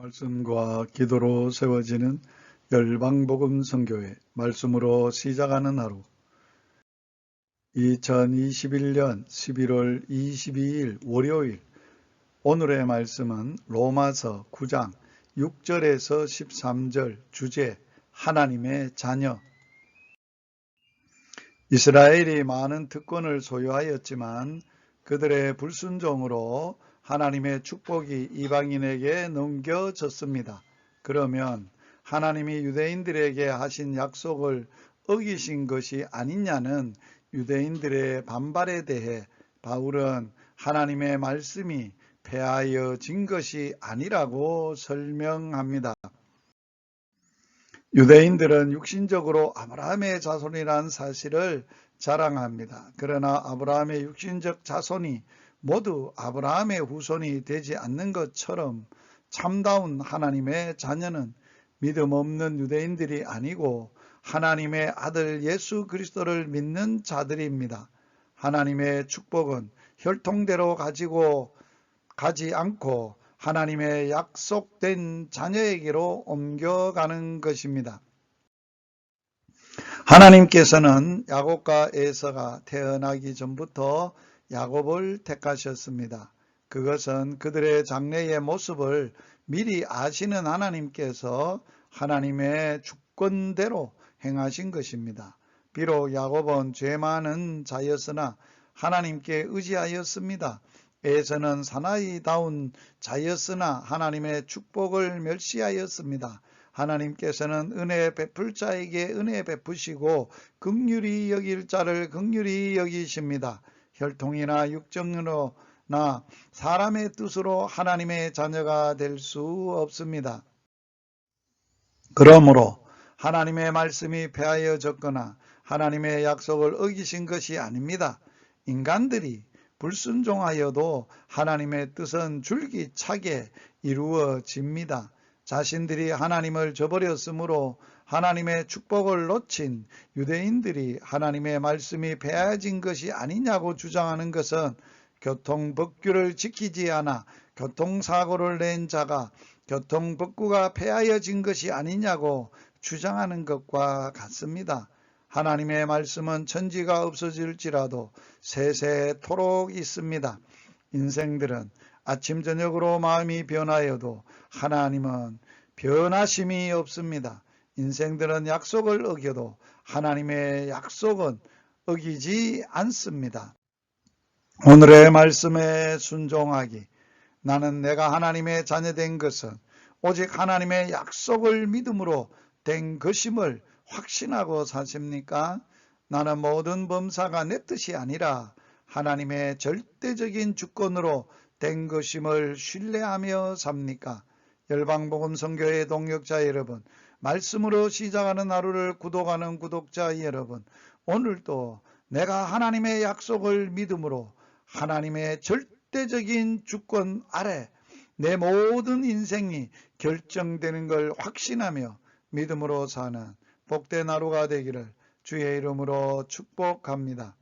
말씀과 기도로 세워지는 열방복음 선교회 말씀으로 시작하는 하루 2021년 11월 22일 월요일 오늘의 말씀은 로마서 9장 6절에서 13절 주제 하나님의 자녀. 이스라엘이 많은 특권을 소유하였지만 그들의 불순종으로 하나님의 축복이 이방인에게 넘겨졌습니다. 그러면 하나님이 유대인들에게 하신 약속을 어기신 것이 아니냐는 유대인들의 반발에 대해 바울은 하나님의 말씀이 폐하여진 것이 아니라고 설명합니다. 유대인들은 육신적으로 아브라함의 자손이라는 사실을 자랑합니다. 그러나 아브라함의 육신적 자손이 모두 아브라함의 후손이 되지 않는 것처럼 참다운 하나님의 자녀는 믿음 없는 유대인들이 아니고 하나님의 아들 예수 그리스도를 믿는 자들입니다. 하나님의 축복은 혈통대로 가지고 가지 않고 하나님의 약속된 자녀에게로 옮겨가는 것입니다. 하나님께서는 야곱과 에서가 태어나기 전부터 야곱을 택하셨습니다. 그것은 그들의 장래의 모습을 미리 아시는 하나님께서 하나님의 주권대로 행하신 것입니다. 비록 야곱은 죄 많은 자였으나 하나님께 의지하였습니다. 에서는 사나이다운 자였으나 하나님의 축복을 멸시하였습니다. 하나님께서는 은혜 베풀 자에게 은혜 베푸시고 긍휼히 여길 자를 긍휼히 여기십니다. 혈통이나 육정으로나 사람의 뜻으로 하나님의 자녀가 될 수 없습니다. 그러므로 하나님의 말씀이 폐하여졌거나 하나님의 약속을 어기신 것이 아닙니다. 인간들이 불순종하여도 하나님의 뜻은 줄기차게 이루어집니다. 자신들이 하나님을 저버렸으므로 하나님의 축복을 놓친 유대인들이 하나님의 말씀이 폐하여진 것이 아니냐고 주장하는 것은 교통법규를 지키지 않아 교통사고를 낸 자가 교통법규가 폐하여진 것이 아니냐고 주장하는 것과 같습니다. 하나님의 말씀은 천지가 없어질지라도 세세토록 있습니다. 인생들은 아침 저녁으로 마음이 변하여도 하나님은 변하심이 없습니다. 인생들은 약속을 어겨도 하나님의 약속은 어기지 않습니다. 오늘의 말씀에 순종하기. 나는 내가 하나님의 자녀된 것은 오직 하나님의 약속을 믿음으로 된 것임을 확신하고 사십니까? 나는 모든 범사가 내 뜻이 아니라 하나님의 절대적인 주권으로 된 것임을 신뢰하며 삽니까? 열방복음 선교회 동역자 여러분, 말씀으로 시작하는 하루를 구독하는 구독자 여러분, 오늘도 내가 하나님의 약속을 믿음으로 하나님의 절대적인 주권 아래 내 모든 인생이 결정되는 걸 확신하며 믿음으로 사는 복된 하루가 되기를 주의 이름으로 축복합니다.